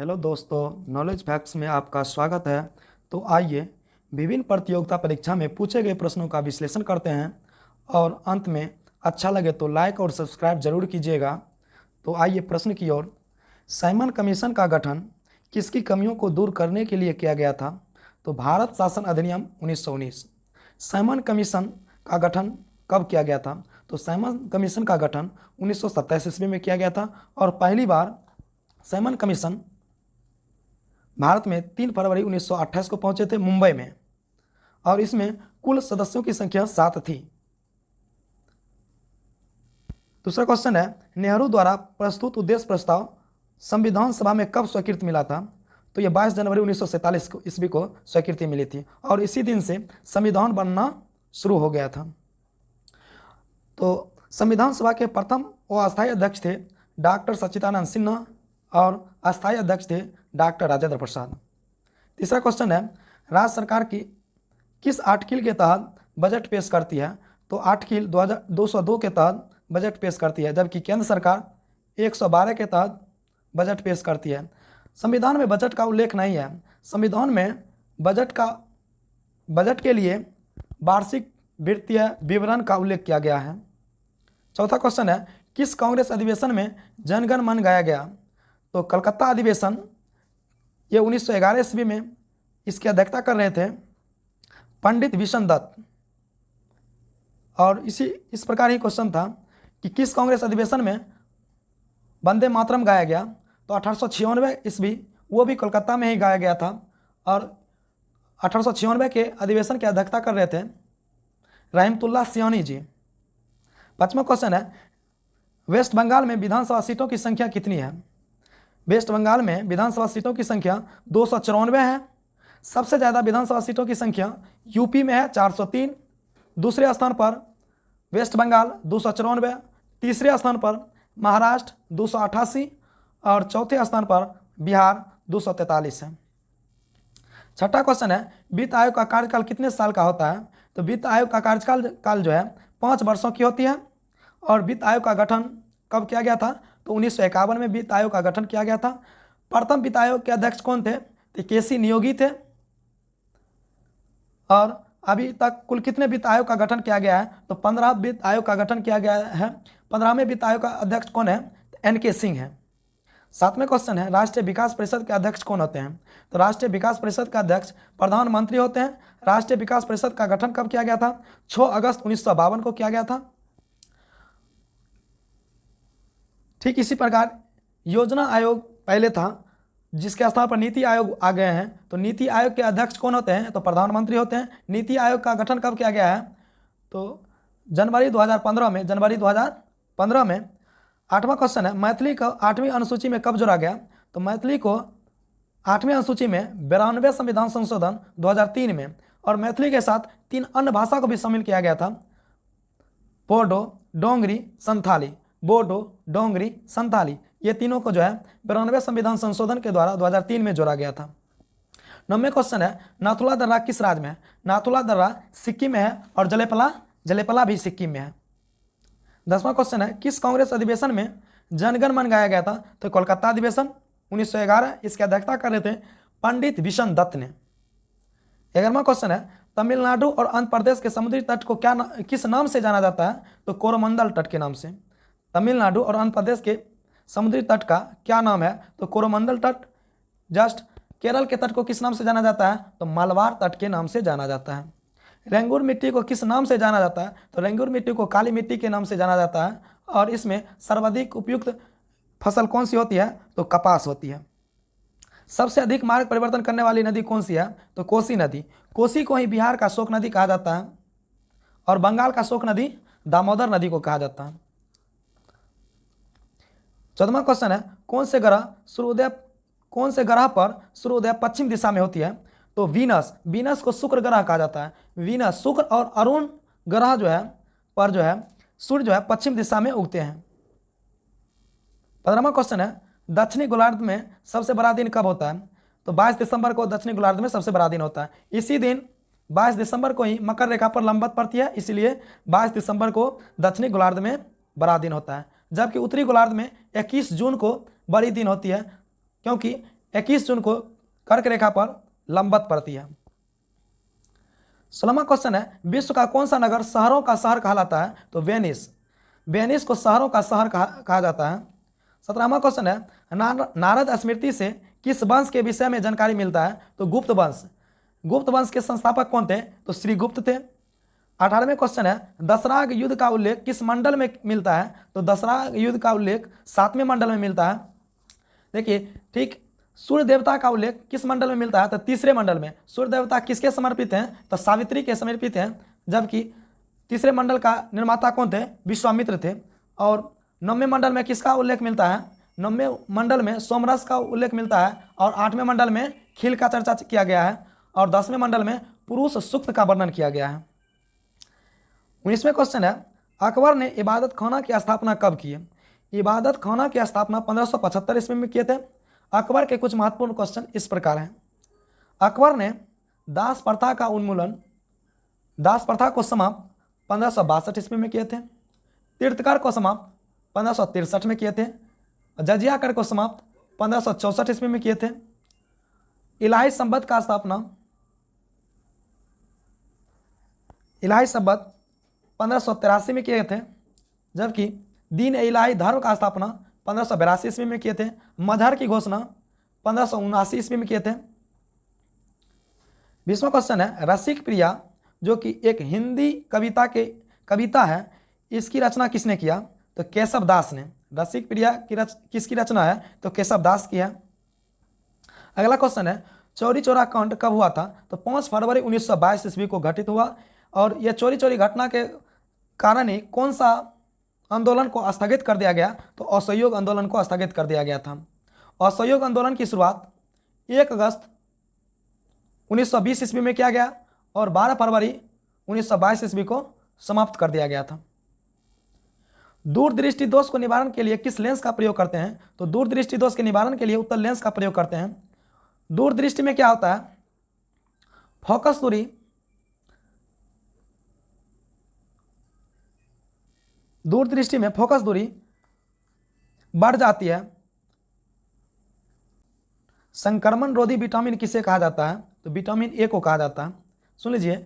Hello दोस्तों, knowledge facts में आपका स्वागत है। तो आइए विभिन्न प्रतियोगिता परीक्षा में पूछे गए प्रश्नों का विश्लेषण करते हैं और अंत में अच्छा लगे तो लाइक और सब्सक्राइब जरूर कीजिएगा। तो आइए प्रश्न की ओर। साइमन कमीशन का गठन किसकी कमियों को दूर करने के लिए किया गया था? तो भारत शासन अधिनियम 1919। साइमन कमीशन का गठन कब किया गया था? तो साइमन कमीशन का गठन 1927 ईस्वी में किया गया था और पहली बार साइमन कमीशन भारत में 3 फरवरी 1928 को पहुंचे थे मुंबई में, और इसमें कुल सदस्यों की संख्या 7 थी। दूसरा क्वेश्चन है, नेहरू द्वारा प्रस्तुत उद्देश्य प्रस्ताव संविधान सभा में कब स्वीकृति मिला था? तो यह 22 जनवरी 1947 को ईस्वी को स्वीकृति मिली थी और इसी दिन से संविधान बनना शुरू हो गया था। तो संविधान सभा के प्रथम व अस्थायी अध्यक्ष थे डॉक्टर सच्चिदानंद सिन्हा और अस्थायी अध्यक्ष थे डॉक्टर राजेंद्र प्रसाद। तीसरा क्वेश्चन है, राज्य सरकार की किस आर्टिकल के तहत बजट पेश करती है? तो आर्टिकल 202 के तहत बजट पेश करती है, जबकि केंद्र सरकार 112 के तहत बजट पेश करती है। संविधान में बजट का उल्लेख नहीं है। संविधान में बजट के लिए वार्षिक वित्तीय विवरण का उल्लेख किया गया है। चौथा क्वेश्चन है, किस कांग्रेस अधिवेशन में जनगण मन गाया गया? तो कलकत्ता अधिवेशन, ये 1911 ईस्वी में इसकी अध्यक्षता कर रहे थे पंडित विशन दत्त। और इस प्रकार ही क्वेश्चन था कि किस कांग्रेस अधिवेशन में वंदे मातरम गाया गया? तो 1896 ईस्वी, वो भी कोलकाता में ही गाया गया था और 1896 के अधिवेशन की अध्यक्षता कर रहे थे रहमतुल्लाह सियानी जी। पांचवा क्वेश्चन है, वेस्ट बंगाल में विधानसभा सीटों की संख्या कितनी है? वेस्ट बंगाल में विधानसभा सीटों की संख्या 294 है। सबसे ज़्यादा विधानसभा सीटों की संख्या यूपी में है 403। दूसरे स्थान पर वेस्ट बंगाल 294, तीसरे स्थान पर महाराष्ट्र 288 और चौथे स्थान पर बिहार 243 है। छठा क्वेश्चन है, वित्त आयोग का कार्यकाल कितने साल का होता है? तो वित्त आयोग का कार्यकाल जो है 5 वर्षों की होती है। और वित्त आयोग का गठन कब किया गया था? तो 1951 में वित्त आयोग का गठन किया गया था। प्रथम वित्त आयोग के अध्यक्ष कौन थे? तो केसी नियोगी थे। और अभी तक कुल कितने वित्त आयोग का गठन किया गया है? तो 15 वित्त आयोग का गठन किया गया है। 15वें वित्त आयोग का अध्यक्ष कौन है? तो NK सिंह है। 7वें क्वेश्चन है, राष्ट्रीय विकास परिषद के अध्यक्ष कौन होते हैं? तो राष्ट्रीय विकास परिषद का अध्यक्ष प्रधानमंत्री होते हैं। राष्ट्रीय विकास परिषद का गठन कब किया गया था? 6 अगस्त 1952 को किया गया था। ठीक इसी प्रकार योजना आयोग पहले था, जिसके स्थान पर नीति आयोग आ गए हैं। तो नीति आयोग के अध्यक्ष कौन होते हैं? तो प्रधानमंत्री होते हैं। नीति आयोग का गठन कब किया गया है? तो जनवरी 2015 में। 8वां क्वेश्चन है, मैथिली को 8वीं अनुसूची में कब जोड़ा गया? तो मैथिली को 8वीं अनुसूची में 92 संविधान संशोधन 2003 में, और मैथिली के साथ 3 अन्य भाषा को भी शामिल किया गया था, बोडो, डोंगरी, संथाली। बोडो, डोंगरी, संथाली, ये तीनों को जो है 92 संविधान संशोधन के द्वारा 2003 में जोड़ा गया था। 9वें क्वेश्चन है, नाथुला दर्रा किस राज्य में है? नाथुला दर्रा सिक्किम में है और जलेपला भी सिक्किम में है। 10वां क्वेश्चन है, किस कांग्रेस अधिवेशन में जनगण मन गाया गया था? तो कोलकाता अधिवेशन 1911, इसकी अध्यक्षता कर रहे थे पंडित विशन दत्त ने। 11वां क्वेश्चन है, तमिलनाडु और आंध्र प्रदेश के समुद्री तट को किस नाम से जाना जाता है? तो कोरोमंडल तट के नाम से। तमिलनाडु और आंध्र प्रदेश के समुद्री तट का क्या नाम है? तो कोरोमंडल तट। जस्ट केरल के तट को किस नाम से जाना जाता है? तो मालवार तट के नाम से जाना जाता है। रेंगुर मिट्टी को किस नाम से जाना जाता है? तो रेंगुर मिट्टी को काली मिट्टी के नाम से जाना जाता है। और इसमें सर्वाधिक उपयुक्त फसल कौन सी होती है? तो कपास होती है। सबसे अधिक मार्ग परिवर्तन करने वाली नदी कौन सी है? तो कोसी नदी। कोसी को ही बिहार का शोक नदी कहा जाता है और बंगाल का शोक नदी दामोदर नदी को कहा जाता है। 14वां क्वेश्चन है, कौन से ग्रह पर सूर्योदय पश्चिम दिशा में होती है? तो वीनस को शुक्र ग्रह कहा जाता है। वीनस, शुक्र और अरुण ग्रह जो है सूर्य जो है पश्चिम दिशा में उगते हैं। 15वां क्वेश्चन है, दक्षिणी गोलार्ध में सबसे बड़ा दिन कब होता है? तो 22 दिसंबर को दक्षिणी गोलार्ध में सबसे बड़ा दिन होता है। इसी दिन 22 दिसंबर को ही मकर रेखा पर लंबवत पड़ती है, इसलिए 22 दिसंबर को दक्षिणी गोलार्ध में बड़ा दिन होता है। जबकि उत्तरी गोलार्ध में 21 जून को बड़ी दिन होती है, क्योंकि 21 जून को कर्क रेखा पर लंबवत पड़ती है। 16वां क्वेश्चन है, विश्व का कौन सा नगर शहरों का शहर कहलाता है? तो वेनिस। वेनिस को शहरों का शहर कहा जाता है। 17वां क्वेश्चन है, नारद स्मृति से किस वंश के विषय में जानकारी मिलता है? तो गुप्त वंश। गुप्त वंश के संस्थापक कौन थे? तो श्री गुप्त थे। 18वें क्वेश्चन है, दशराग युद्ध का उल्लेख किस मंडल में मिलता है? तो दशराग युद्ध का उल्लेख 7वें मंडल में मिलता है। देखिए ठीक, सूर्य देवता का उल्लेख किस मंडल में मिलता है? तो 3रे मंडल में। सूर्य देवता किसके समर्पित हैं? तो सावित्री के समर्पित हैं। जबकि 3रे मंडल का निर्माता कौन थे? विश्वामित्र थे। और 9वें मंडल में किसका उल्लेख मिलता है? 9वें मंडल में सोमरस का उल्लेख मिलता है। और 8वें मंडल में खील का चर्चा किया गया है। और 10वें मंडल में पुरुष सूक्त का वर्णन किया गया है। 19वें क्वेश्चन है, अकबर ने इबादत खाना की स्थापना कब की है? इबादत खाना की स्थापना 1575 ईस्वी में किए थे। अकबर के कुछ महत्वपूर्ण क्वेश्चन इस प्रकार हैं। अकबर ने दास प्रथा का उन्मूलन, दास प्रथा को समाप्त 1562 ईस्वी में किए थे। तीर्थकर को समाप्त 1563 में किए थे। जजिया कर को समाप्त 1564 ईस्वी में किए थे। इलाही संबत का स्थापना, इलाही संबत 1583 में किए थे। जबकि दीन इलाही धर्म का स्थापना 1582 ईस्वी में किए थे। मजहर की घोषणा 1579 ईस्वी में किए थे। 20वां क्वेश्चन है, रसिक प्रिया जो कि एक हिंदी कविता है, इसकी रचना किसने किया? तो केशव दास ने। रसिक प्रिया किसकी रचना है? तो केशव दास की है। अगला क्वेश्चन है, चौरी चौरा कांड कब हुआ था? तो 5 फरवरी 1922 ईस्वी को घटित हुआ। और यह चोरी चोरी घटना के कारण ही कौन सा आंदोलन को स्थगित कर दिया गया? तो असहयोग आंदोलन को स्थगित कर दिया गया था। असहयोग आंदोलन की शुरुआत 1 अगस्त 1920 ईस्वी में किया गया और 12 फरवरी 1922 ईस्वी को समाप्त कर दिया गया था। दूरदृष्टि दोष को निवारण के लिए किस लेंस का प्रयोग करते हैं? तो दूरदृष्टि दोष के निवारण के लिए उत्तल लेंस का प्रयोग करते हैं। दूरदृष्टि में क्या होता है? फोकस दूरी, दूरदृष्टि में फोकस दूरी बढ़ जाती है। संक्रमण रोधी विटामिन किसे कहा जाता है? तो विटामिन ए को कहा जाता है। सुन लीजिए,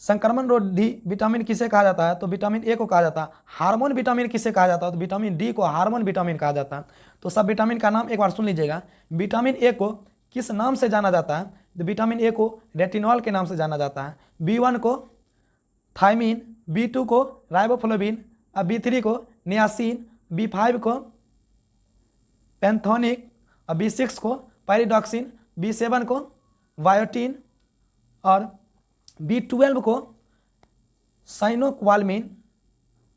संक्रमण रोधी विटामिन किसे कहा जाता है? तो विटामिन ए को कहा जाता है। हार्मोन विटामिन किसे कहा जाता है? तो विटामिन डी को हार्मोन विटामिन कहा जाता है। तो सब विटामिन का नाम एक बार सुन लीजिएगा। विटामिन ए को किस नाम से जाना जाता है? तो विटामिन ए को रेटिनॉल के नाम से जाना जाता है। B1 को थायमीन, B2 को राइबोफ्लोविन, अब B3 को नियासिन, B5 को पैंथोनिक, और B6 को पैरिडॉक्सिन, B7 को वायोटिन और B12 को साइनोक्वालमिन।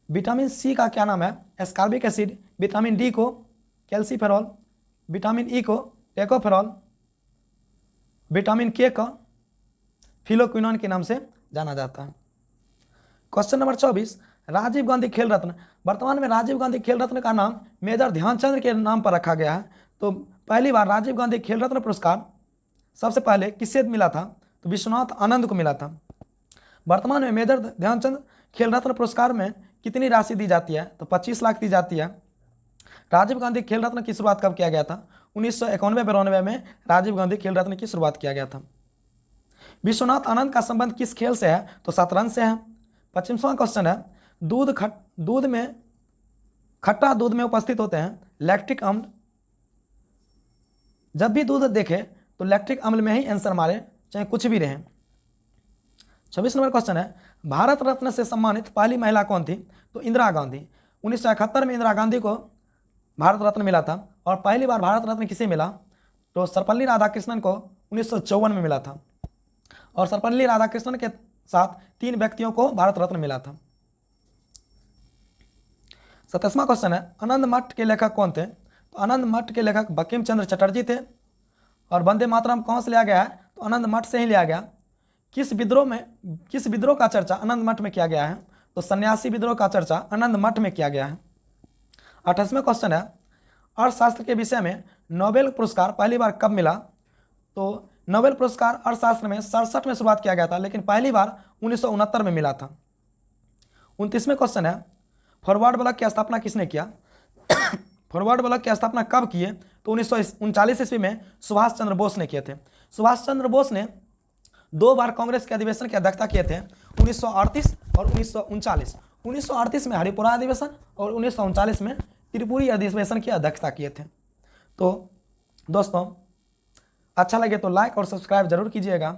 विटामिन सी का क्या नाम है? Ascorbic acid. विटामिन डी को कैल्सीफेरॉल। विटामिन ई को टेकोफेरॉल। विटामिन के का फिलोक्विनोन के नाम से जाना जाता है। क्वेश्चन नंबर 24, राजीव गांधी खेल रत्न। वर्तमान में राजीव गांधी खेल रत्न का नाम मेजर ध्यानचंद के नाम पर रखा गया है। तो पहली बार राजीव गांधी खेल रत्न पुरस्कार सबसे पहले किससे मिला था? तो विश्वनाथ आनंद को मिला था। वर्तमान में मेजर ध्यानचंद खेल रत्न पुरस्कार में कितनी राशि दी जाती है? तो 25 लाख दी जाती है। राजीव गांधी खेल रत्न की शुरुआत कब किया गया था? 1991-92 में राजीव गांधी खेल रत्न की शुरुआत किया गया था। विश्वनाथ आनंद का संबंध किस खेल से है? तो शतरंज से है। 25वां क्वेश्चन है, खट्टा दूध में उपस्थित होते हैं लैक्टिक अम्ल। जब भी दूध देखे तो लैक्टिक अम्ल में ही आंसर मारे, चाहे कुछ भी रहे। 26 नंबर क्वेश्चन है, भारत रत्न से सम्मानित पहली महिला कौन थी? तो इंदिरा गांधी। 1971 में इंदिरा गांधी को भारत रत्न मिला था। और पहली बार भारत रत्न किसे मिला? तो सर्वपल्ली राधाकृष्णन को 1954 में मिला था। और सर्वपल्ली राधाकृष्णन के साथ 3 व्यक्तियों को भारत रत्न मिला था। 27वां क्वेश्चन है, आनंद मठ के लेखक कौन थे? तो आनंद मठ के लेखक बंकिम चंद्र चटर्जी थे। और वंदे मातरम कहाँ से लिया गया है? तो आनंद मठ से ही लिया गया। किस विद्रोह का चर्चा आनंद मठ में किया गया है? तो सन्यासी विद्रोह का चर्चा आनंद मठ में किया गया है। 28वां क्वेश्चन है, अर्थशास्त्र के विषय में नोबेल पुरस्कार पहली बार कब मिला? तो नोबेल पुरस्कार अर्थशास्त्र में 67 में शुरुआत किया गया था, लेकिन पहली बार 1969 में मिला था। 29वें क्वेश्चन है, फॉरवर्ड ब्लॉक की स्थापना किसने किया? फॉरवर्ड ब्लॉक की स्थापना कब किए? तो 1939 ईस्वी में सुभाष चंद्र बोस ने किए थे। सुभाष चंद्र बोस ने 2 बार कांग्रेस के अधिवेशन की अध्यक्षता किए थे, 1938 और 1939। 1938 में हरिपुरा अधिवेशन और 1939 में त्रिपुरी अधिवेशन की अध्यक्षता किए थे। तो दोस्तों अच्छा लगे तो लाइक और सब्सक्राइब जरूर कीजिएगा।